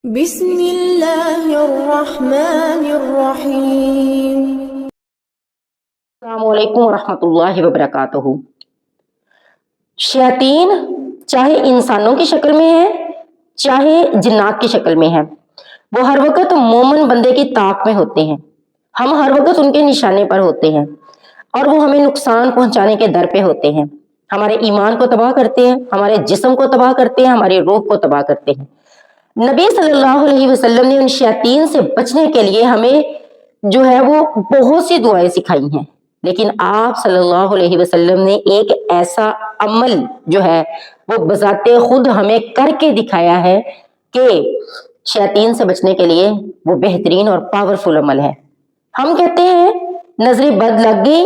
بسم اللہ الرحمن الرحیم۔ السلام علیکم ورحمۃ اللہ وبرکاتہ۔ شیاطین چاہے انسانوں کی شکل میں ہے چاہے جنات کی شکل میں ہے، وہ ہر وقت مومن بندے کی طاق میں ہوتے ہیں۔ ہم ہر وقت ان کے نشانے پر ہوتے ہیں اور وہ ہمیں نقصان پہنچانے کے در پہ ہوتے ہیں، ہمارے ایمان کو تباہ کرتے ہیں، ہمارے جسم کو تباہ کرتے ہیں، ہماری روح کو تباہ کرتے ہیں۔ نبی صلی اللہ علیہ وسلم نے ان شیاطین سے بچنے کے لیے ہمیں جو ہے وہ بہت سی دعائیں سکھائی ہیں، لیکن آپ صلی اللہ علیہ وسلم نے ایک ایسا عمل جو ہے وہ بذات خود ہمیں کر کے دکھایا ہے کہ شیاطین سے بچنے کے لیے وہ بہترین اور پاورفل عمل ہے۔ ہم کہتے ہیں نظر بد لگ گئی،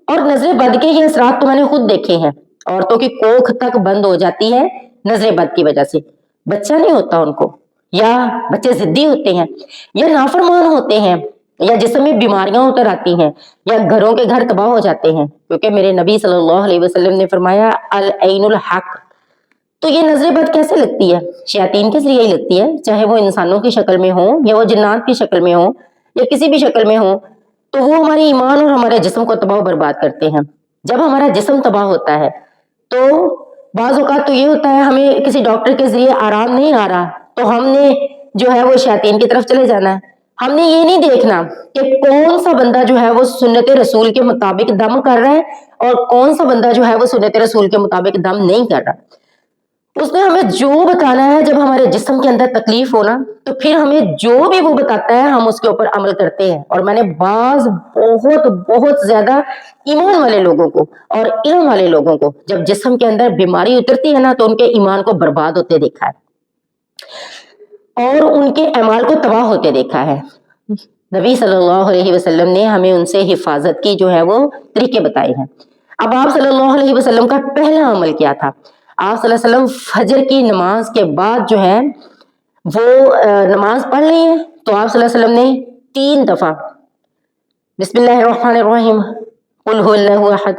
اور نظر بد کے یہ اثرات تو میں نے خود دیکھے ہیں، عورتوں کی کوکھ تک بند ہو جاتی ہے نظر بد کی وجہ سے، بچہ نہیں ہوتا ان کو، یا بچے ضدی ہوتے ہیں، یا نافرمان ہوتے ہیں، یا جسم میں بیماریاں اتر آتی ہیں، یا گھروں کے گھر تباہ ہو جاتے ہیں، کیونکہ میرے نبی صلی اللہ علیہ وسلم نے فرمایا العین الحق۔ تو یہ نظر بد کیسے لگتی ہے؟ شیاطین کے ذریعے ہی لگتی ہے، چاہے وہ انسانوں کی شکل میں ہو یا وہ جنات کی شکل میں ہو یا کسی بھی شکل میں ہو، تو وہ ہمارے ایمان اور ہمارے جسم کو تباہ و برباد کرتے ہیں۔ جب ہمارا جسم تباہ ہوتا ہے تو بعض اوقات تو یہ ہوتا ہے ہمیں کسی ڈاکٹر کے ذریعے آرام نہیں آ رہا تو ہم نے جو ہے وہ شیاطین کی طرف چلے جانا ہے۔ ہم نے یہ نہیں دیکھنا کہ کون سا بندہ جو ہے وہ سنت رسول کے مطابق دم کر رہا ہے اور کون سا بندہ جو ہے وہ سنت رسول کے مطابق دم نہیں کر رہا۔ اس نے ہمیں جو بتانا ہے، جب ہمارے جسم کے اندر تکلیف ہونا تو پھر ہمیں جو بھی وہ بتاتا ہے ہم اس کے اوپر عمل کرتے ہیں۔ اور میں نے بعض بہت زیادہ ایمان والے لوگوں کو اور علم والے لوگوں کو جب جسم کے اندر بیماری اترتی ہے نا تو ان کے ایمان کو برباد ہوتے دیکھا ہے اور ان کے اعمال کو تباہ ہوتے دیکھا ہے۔ نبی صلی اللہ علیہ وسلم نے ہمیں ان سے حفاظت کی جو ہے وہ طریقے بتائے ہیں۔ اب آپ صلی اللہ علیہ وسلم کا پہلا عمل کیا تھا؟ آپ صلی اللہ علیہ وسلم فجر کی نماز کے بعد جو ہے وہ نماز پڑھ لی ہے تو آپ صلی اللہ علیہ وسلم نے 3 دفعہ بسم اللہ الرحمن الرحیم قل هو اللہ احد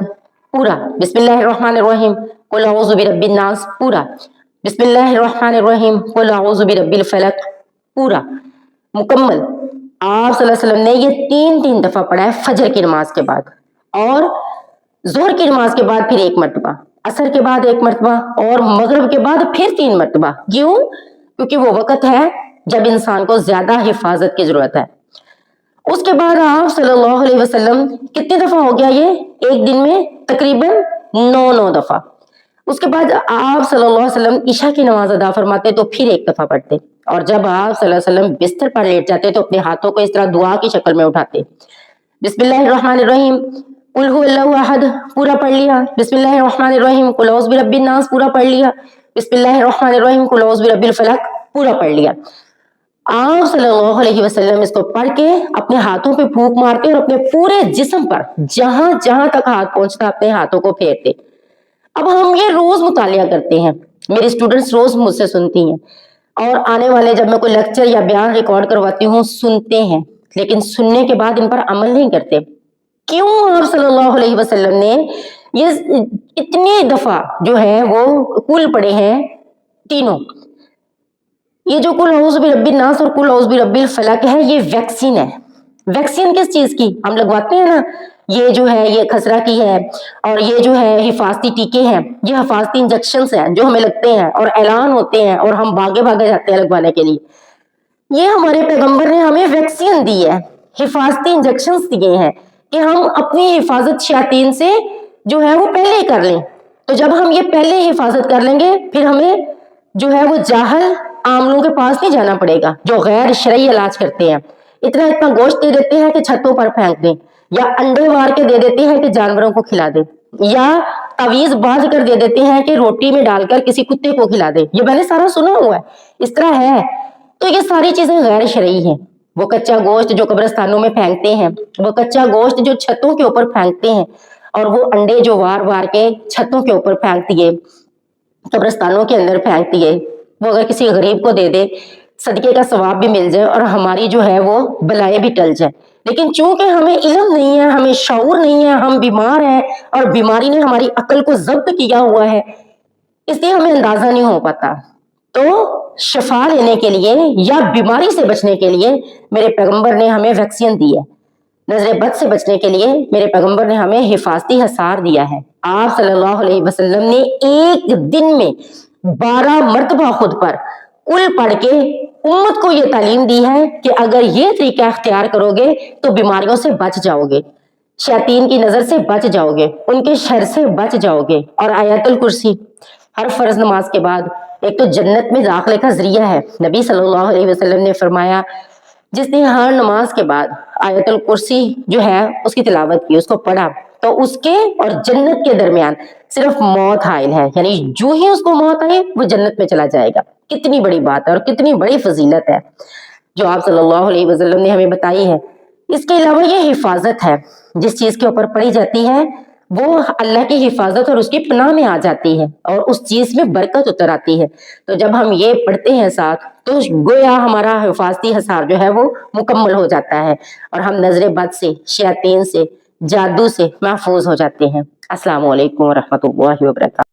پورا، بسم اللہ الرحمن الرحیم قل اعوذ برب الناس پورا، بسم اللہ الرحمن الرحیم قل اعوذ برب الفلق پورا مکمل۔ آپ صلی اللہ علیہ وسلم نے یہ 3 دفعہ پڑھا ہے فجر کی نماز کے بعد، اور ظہر کی نماز کے بعد پھر 1 مرتبہ، عصر کے بعد 1 مرتبہ، اور مغرب کے بعد پھر 3 مرتبہ۔ کیوں؟ کیونکہ وہ وقت ہے جب انسان کو زیادہ حفاظت کی ضرورت ہے۔ اس کے بعد آپ صلی اللہ علیہ وسلم کتنی دفعہ ہو گیا یہ ایک دن میں؟ تقریباً 9 دفعہ۔ اس کے بعد آپ صلی اللہ علیہ وسلم عشاء کی نماز ادا فرماتے تو پھر 1 دفعہ پڑھتے، اور جب آپ صلی اللہ علیہ وسلم بستر پر لیٹ جاتے تو اپنے ہاتھوں کو اس طرح دعا کی شکل میں اٹھاتے، بسم اللہ الرحمن الرحیم قل هو اللہ احد پورا پڑھ لیا، بسم اللہ الرحمن الرحیم قل اعوذ برب الناس پورا پڑھ لیا، بسم اللہ الرحمن الرحیم قل اعوذ برب الفلق پورا پڑھ لیا۔ آپ صلی اللہ علیہ وسلم اس کو پڑھ کے اپنے ہاتھوں پہ پھونک مارتے اور اپنے پورے جسم پر جہاں جہاں تک ہاتھ پہنچتا اپنے ہاتھوں کو پھیرتے۔ اب ہم یہ روز مطالعہ کرتے ہیں، میری اسٹوڈنٹس روز مجھ سے سنتی ہیں، اور آنے والے جب میں کوئی لیکچر یا بیان ریکارڈ کرواتی ہوں سنتے ہیں، لیکن سننے کے بعد ان پر عمل نہیں کرتے۔ کیوں آپ صلی اللہ علیہ وسلم نے یہ اتنی دفعہ جو ہے وہ کل پڑھے ہیں تینوں؟ یہ جو قل اعوذ برب الناس اور قل اعوذ برب الفلق ہے یہ ویکسین ہے۔ ویکسین کس چیز کی؟ ہم لگواتے ہیں نا، یہ جو ہے یہ خسرہ کی ہے، اور یہ جو ہے حفاظتی ٹیکے ہیں، یہ حفاظتی انجیکشنز ہیں جو ہمیں لگتے ہیں اور اعلان ہوتے ہیں اور ہم بھاگے جاتے ہیں لگوانے کے لیے۔ یہ ہمارے پیغمبر نے ہمیں ویکسین دی ہے، حفاظتی انجیکشنز دیے ہیں کہ ہم اپنی حفاظت شیاطین سے جو ہے وہ پہلے کر لیں۔ تو جب ہم یہ پہلے حفاظت کر لیں گے پھر ہمیں جو ہے وہ جاہل عاملوں کے پاس نہیں جانا پڑے گا جو غیر شرعی علاج کرتے ہیں۔ اتنا گوشت دے دیتے ہیں کہ چھتوں پر پھینک دیں، یا انڈے مار کے دے دیتے ہیں کہ جانوروں کو کھلا دیں، یا تعویذ باندھ کر دے دیتے ہیں کہ روٹی میں ڈال کر کسی کتے کو کھلا دیں۔ یہ میں نے سارا سنا ہوا ہے، اس طرح ہے۔ تو یہ ساری چیزیں غیر شرعی ہیں۔ وہ کچا گوشت جو قبرستانوں میں پھینکتے ہیں، وہ کچا گوشت جو چھتوں کے اوپر پھینکتے ہیں، اور وہ انڈے جو وار کے چھتوں کے اوپر پھینک دیے، قبرستانوں کے اندر پھینک دیے، وہ اگر کسی غریب کو دے دے صدقے کا ثواب بھی مل جائے اور ہماری جو ہے وہ بلائیں بھی ٹل جائے۔ لیکن چونکہ ہمیں علم نہیں ہے، ہمیں شعور نہیں ہے، ہم بیمار ہیں اور بیماری نے ہماری عقل کو ضبط کیا ہوا ہے، اس لیے ہمیں اندازہ نہیں ہو پاتا۔ تو شفا لینے کے لیے یا بیماری سے بچنے کے لیے میرے پیغمبر نے ہمیں ویکسین دی ہے. نظر بد سے بچنے کے لیے میرے پیغمبر نے ہمیں حفاظتی حصار دیا ہے. آپ صلی اللہ علیہ وسلم نے ایک دن میں 12 مرتبہ خود پر کل پڑھ کے امت کو یہ تعلیم دی ہے کہ اگر یہ طریقہ اختیار کرو گے تو بیماریوں سے بچ جاؤ گے, شیاطین کی نظر سے بچ جاؤ گے, ان کے شر سے بچ جاؤ گے. اور آیت الکرسی ہر فرض نماز کے بعد ایک تو جنت میں داخلے کا ذریعہ ہے. نبی صلی اللہ علیہ وسلم نے فرمایا جس نے ہر نماز کے بعد آیت الکرسی جو ہے اس کی تلاوت کی, اس کو پڑھا, تو اس کے اور جنت کے درمیان صرف موت حائل ہے, یعنی جو ہی اس کو موت آئے وہ جنت میں چلا جائے گا. کتنی بڑی بات ہے اور کتنی بڑی فضیلت ہے جو آپ صلی اللہ علیہ وسلم نے ہمیں بتائی ہے. اس کے علاوہ یہ حفاظت ہے, جس چیز کے اوپر پڑھی جاتی ہے وہ اللہ کی حفاظت اور اس کی پناہ میں آ جاتی ہے اور اس چیز میں برکت اتر آتی ہے. تو جب ہم یہ پڑھتے ہیں ساتھ تو گویا ہمارا حفاظتی حصار جو ہے وہ مکمل ہو جاتا ہے اور ہم نظر بد سے, شیاطین سے, جادو سے محفوظ ہو جاتے ہیں. السلام علیکم ورحمۃ اللہ وبرکاتہ.